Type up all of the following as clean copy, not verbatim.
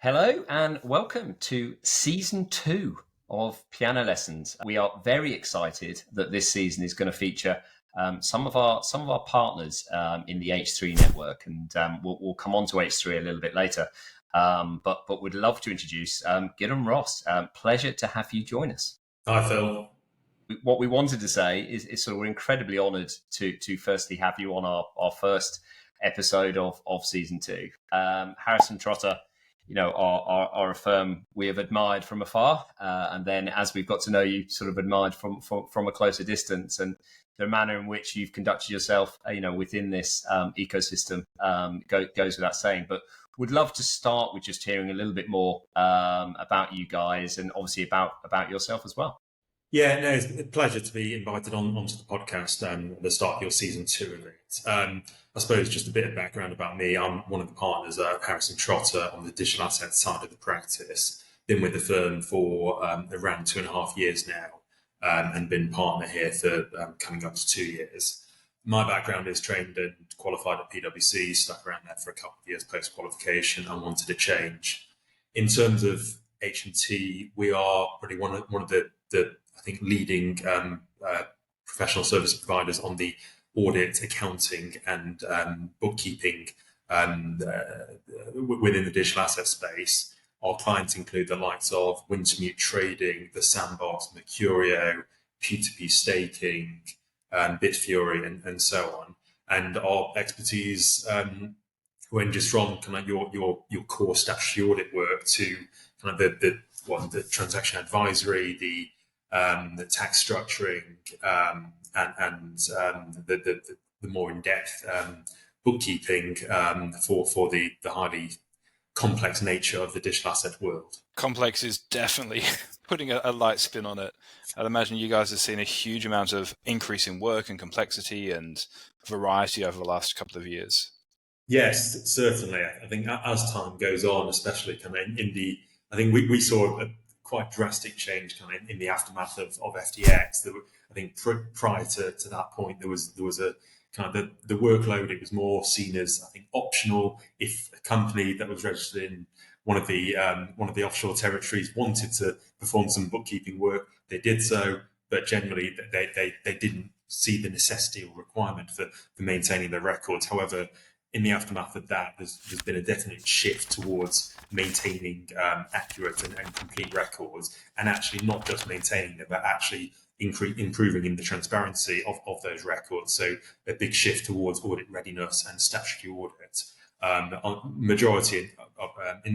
Hello and welcome to season 2 of Piano Lessons. We are very excited that this season is going to feature some of our partners in the H3 network, and we'll come on to H3 a little bit later. But we'd love to introduce Gidon Ross. Pleasure to have you join us. Hi, Phil. What we wanted to say is sort of we're incredibly honoured to firstly have you on our first episode of season 2. Harris Trotter, are a firm we have admired from afar, and then as we've got to know you, sort of admired from a closer distance, and the manner in which you've conducted yourself, within this ecosystem goes without saying. But would love to start with just hearing a little bit more about you guys, and obviously about yourself as well. Yeah, no, it's a pleasure to be invited onto the podcast at the start of your season 2 of it. I suppose just a bit of background about me. I'm one of the partners at Harris Trotter on the digital assets side of the practice. Been with the firm for around 2.5 years now, and been partner here for coming up to 2 years. My background is trained and qualified at PwC, stuck around there for a couple of years post-qualification and wanted a change. In terms of H&T, we are probably one of the I think leading professional service providers on the audit, accounting, and bookkeeping within the digital asset space. Our clients include the likes of Wintermute Trading, The Sandbox, Mercurio, P2P Staking, Bitfury, and so on. And our expertise ranges from kind of your core statutory audit work to kind of the transaction advisory, the tax structuring, and the more in-depth bookkeeping for the highly complex nature of the digital asset world. Complex is definitely putting a light spin on it. I'd imagine you guys have seen a huge amount of increase in work and complexity and variety over the last couple of years. Yes, certainly. I think as time goes on, especially kind of I think we saw a quite drastic change kind of in the aftermath of FTX. I think prior to that point, there was a kind of the workload. It was more seen as, I think, optional. If a company that was registered in one of the offshore territories wanted to perform some bookkeeping work, they did so. But generally, they didn't see the necessity or requirement for maintaining their records. However, in the aftermath of that, there's been a definite shift towards maintaining accurate and complete records, and actually not just maintaining them, but actually improving in the transparency of those records. So a big shift towards audit readiness and statutory audit. In the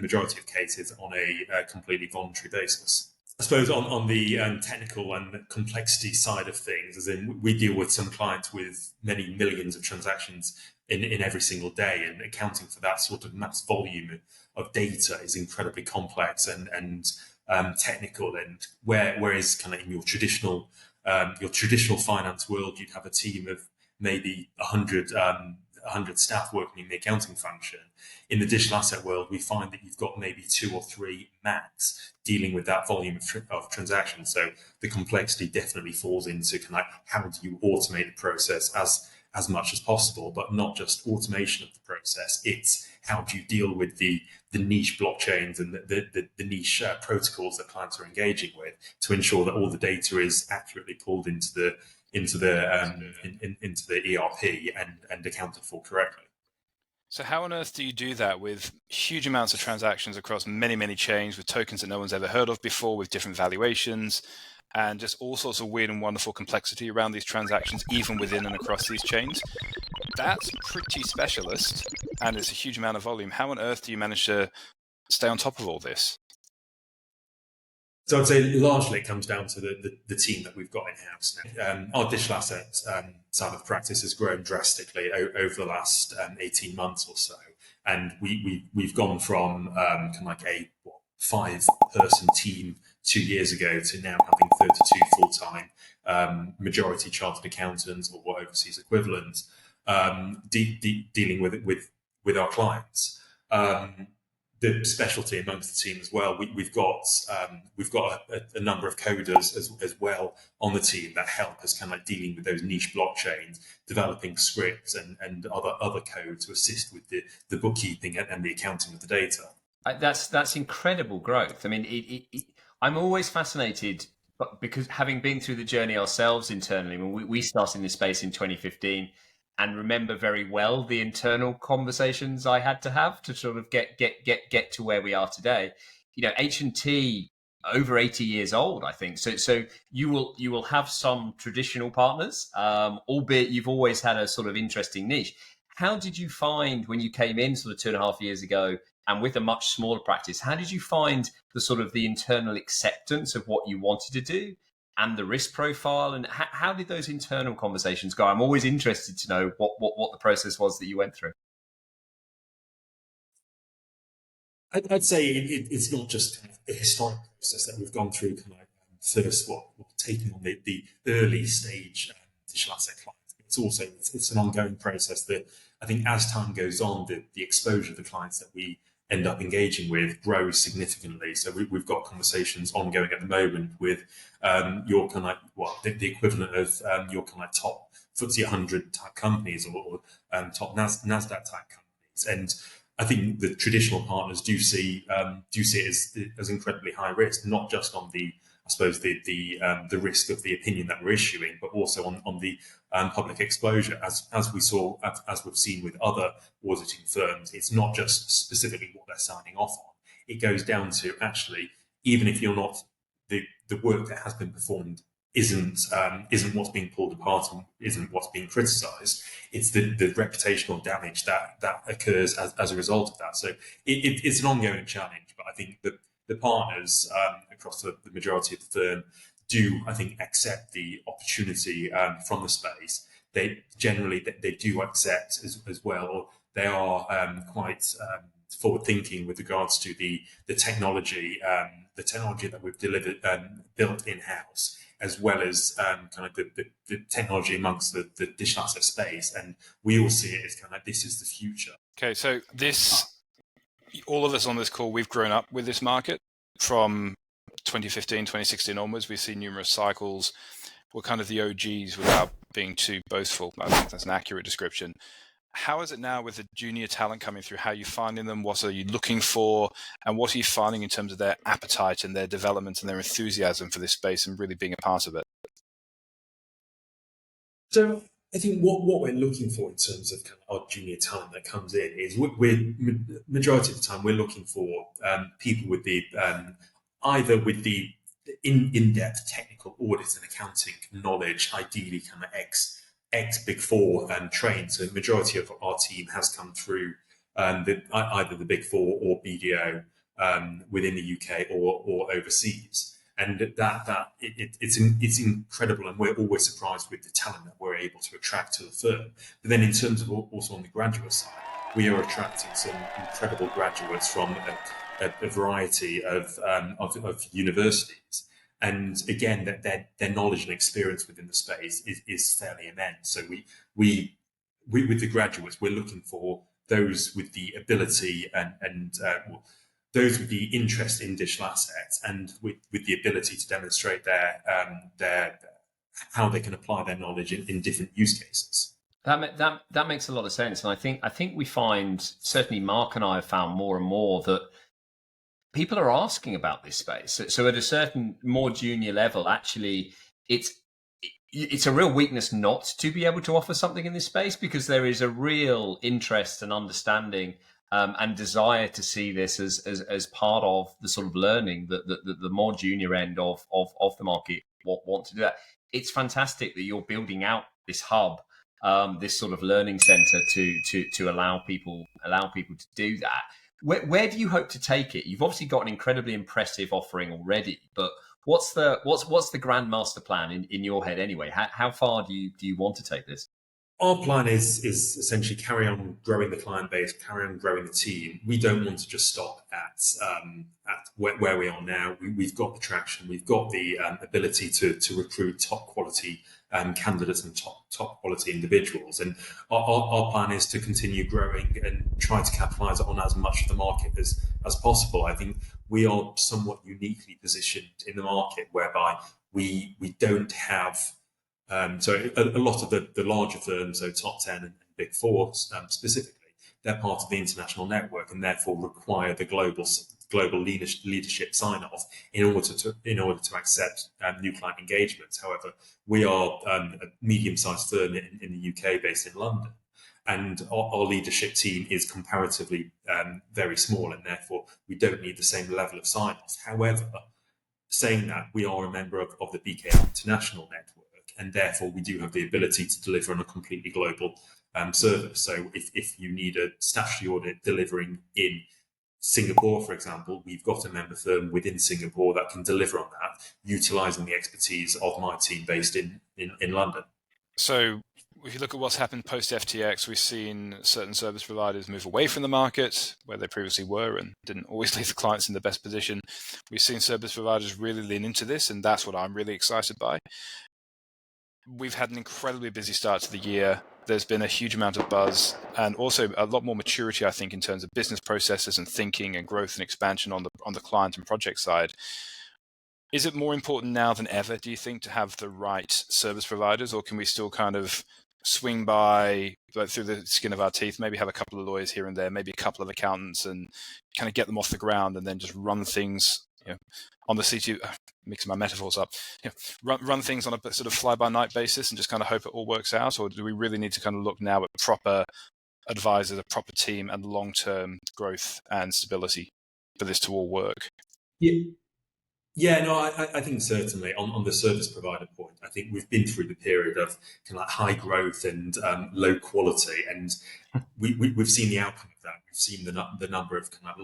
majority of cases, on a completely voluntary basis. I suppose on the technical and complexity side of things, as in we deal with some clients with many millions of transactions in every single day, and accounting for that sort of mass volume of data is incredibly complex and technical. And whereas kind of in your traditional finance world, you'd have a team of maybe 100 staff working in the accounting function. In the digital asset world, we find that you've got maybe 2 or 3 max dealing with that volume of transactions. So the complexity definitely falls into kind of how do you automate the process as much as possible, but not just automation of the process. It's how do you deal with the niche blockchains and the niche protocols that clients are engaging with to ensure that all the data is accurately pulled into the ERP and accounted for correctly. So how on earth do you do that with huge amounts of transactions across many, many chains with tokens that no one's ever heard of before, with different valuations, and just all sorts of weird and wonderful complexity around these transactions, even within and across these chains? That's pretty specialist, and it's a huge amount of volume. How on earth do you manage to stay on top of all this? So I'd say largely it comes down to the team that we've got in-house now. Our digital assets side of the practice has grown drastically over the last 18 months or so. And we've gone from kind of like a 5-person team 2 years ago to now having 32 full-time majority chartered accountants or overseas equivalents dealing with our clients. The specialty amongst the team as well. We've got a number of coders as well on the team that help us kind of like dealing with those niche blockchains, developing scripts and other code to assist with the bookkeeping and the accounting of the data. That's incredible growth. I mean, I'm always fascinated, but because having been through the journey ourselves internally, when we started in this space in 2015, and remember very well the internal conversations I had to have to sort of get to where we are today. You know, H&T over 80 years old, I think. So you will have some traditional partners, albeit you've always had a sort of interesting niche. How did you find when you came in sort of 2.5 years ago? And with a much smaller practice, how did you find the sort of the internal acceptance of what you wanted to do and the risk profile? And how did those internal conversations go? I'm always interested to know what the process was that you went through. I'd say it's not just kind of a historic process that we've gone through, kind of first taking on the early stage digital asset clients. It's also it's an ongoing process that I think as time goes on, the exposure of the clients that we end up engaging with grows significantly. So we've got conversations ongoing at the moment with your kind of the equivalent of your kind of top FTSE 100 type companies or top Nasdaq type companies. And I think the traditional partners do see it as incredibly high risk, not just on the I suppose the risk of the opinion that we're issuing, but also on the public exposure, as we've seen with other auditing firms. It's not just specifically what they're signing off on. It goes down to actually, even if you're not the work that has been performed isn't what's being pulled apart and isn't what's being criticised. It's the reputational damage that occurs as a result of that. So it's an ongoing challenge, but I think that the partners across the majority of the firm do, I think, accept the opportunity from the space. They generally they do accept as well, or they are quite forward thinking with regards to the technology that we've delivered built in house, as well as kind of the technology amongst the digital asset space. And we all see it as kind of like, this is the future. Okay, so all of us on this call, we've grown up with this market from 2015, 2016 onwards. We've seen numerous cycles. We're kind of the OGs without being too boastful. I think that's an accurate description. How is it now with the junior talent coming through? How are you finding them? What are you looking for? And what are you finding in terms of their appetite and their development and their enthusiasm for this space and really being a part of it? So I think what we're looking for in terms of kind of our junior talent that comes in is we're majority of the time we're looking for people with the either with the in-depth technical audit and accounting knowledge, ideally kind of ex Big Four trained. So the majority of our team has come through either the Big Four or BDO within the UK or overseas. And it's incredible, and we're always surprised with the talent that we're able to attract to the firm. But then in terms of also on the graduate side, we are attracting some incredible graduates from a variety of universities. And again, their knowledge and experience within the space is fairly immense. So we with the graduates, we're looking for those with the ability and those with the interest in digital assets and with the ability to demonstrate their how they can apply their knowledge in different use cases. That makes a lot of sense, and I think we find, certainly Mark and I have found more and more that people are asking about this space. So at a certain more junior level, actually, it's a real weakness not to be able to offer something in this space, because there is a real interest and understanding and desire to see this as part of the sort of learning that the more junior end of the market want to do that. It's fantastic that you're building out this hub, this sort of learning center to allow people to do that. Where do you hope to take it? You've obviously got an incredibly impressive offering already, but what's the grand master plan in your head anyway? How far do you want to take this? Our plan is essentially carry on growing the client base, carry on growing the team. We don't want to just stop at where we are now. We've got the traction, we've got the ability to recruit top quality candidates and top quality individuals. And our plan is to continue growing and try to capitalise on as much of the market as possible. I think we are somewhat uniquely positioned in the market whereby we don't have. So a lot of the larger firms, so top 10 and Big Four specifically, they're part of the international network and therefore require the global leadership sign-off in order to accept new client engagements. However, we are a medium-sized firm in the UK based in London, and our leadership team is comparatively very small, and therefore we don't need the same level of sign-off. However, saying that, we are a member of the BKL International Network, and therefore we do have the ability to deliver on a completely global service. So if you need a statutory audit delivering in Singapore, for example, we've got a member firm within Singapore that can deliver on that, utilising the expertise of my team based in London. So if you look at what's happened post-FTX, we've seen certain service providers move away from the market where they previously were and didn't always leave the clients in the best position. We've seen service providers really lean into this, and that's what I'm really excited by. We've had an incredibly busy start to the year. There's been a huge amount of buzz and also a lot more maturity, I think, in terms of business processes and thinking and growth and expansion on the client and project side. Is it more important now than ever, do you think, to have the right service providers, or can we still kind of swing by through the skin of our teeth, maybe have a couple of lawyers here and there, maybe a couple of accountants, and kind of get them off the ground and then just run things on the CTO, mixing my metaphors up, run things on a sort of fly-by-night basis and just kind of hope it all works out? Or do we really need to kind of look now at proper advisors, a proper team, and long-term growth and stability for this to all work? Yeah, no, I think certainly on the service provider point, I think we've been through the period of kind of like high growth and low quality, and we've seen the outcome of that. We've seen the number of kind of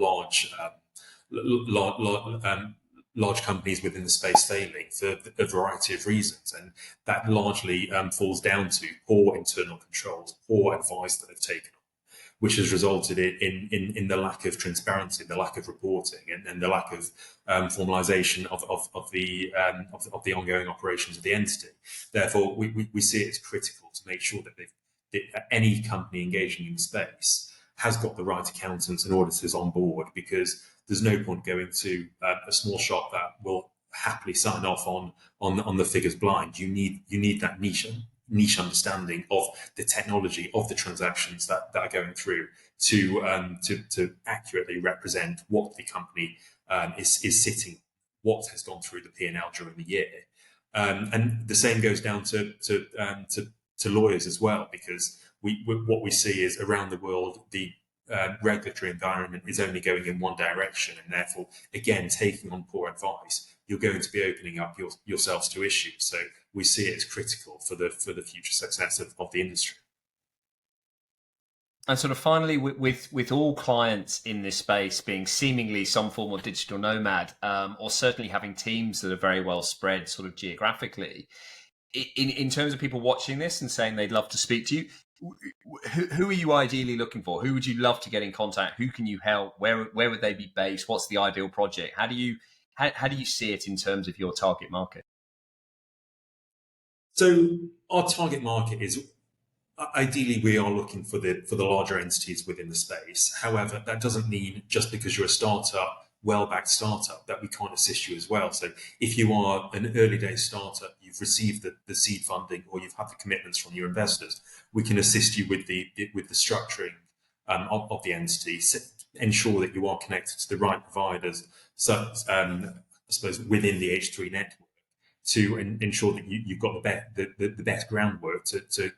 large companies within the space failing for a variety of reasons, and that largely falls down to poor internal controls, poor advice that they've taken, which has resulted in the lack of transparency, the lack of reporting, and the lack of formalisation of the ongoing operations of the entity. Therefore, we see it as critical to make sure that any company engaging in the space has got the right accountants and auditors on board, because there's no point going to a small shop that will happily sign off on the figures blind. You need that niche understanding of the technology of the transactions that are going through to accurately represent what the company is sitting, what has gone through the P&L during the year, and the same goes down to lawyers as well, because what we see is around the world the regulatory environment is only going in one direction, and therefore, again, taking on poor advice, you're going to be opening up yourselves to issues. So we see it as critical for the future success of the industry. And sort of finally, with all clients in this space being seemingly some form of digital nomad, or certainly having teams that are very well spread sort of geographically, in terms of people watching this and saying they'd love to speak to you, who are you ideally looking for? Who would you love to get in contact? Who can you help? Where would they be based? What's the ideal project? How do you see it in terms of your target market? So our target market is, ideally, we are looking for the larger entities within the space. However, that doesn't mean just because you're a startup, well-backed startup, that we can't assist you as well. So if you are an early day startup, you've received the seed funding, or you've had the commitments from your investors, we can assist you with the structuring of the entity, ensure that you are connected to the right providers, so I suppose within the H3 network, to ensure that you've got the best groundwork to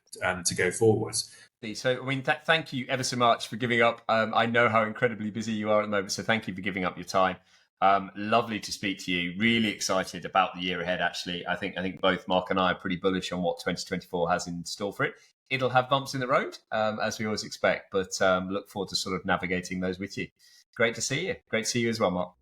go forwards. So, I mean, thank you ever so much for giving up. I know how incredibly busy you are at the moment, so thank you for giving up your time. Lovely to speak to you. Really excited about the year ahead, actually. I think both Mark and I are pretty bullish on what 2024 has in store for it. It'll have bumps in the road, as we always expect, but look forward to sort of navigating those with you. Great to see you. Great to see you as well, Mark.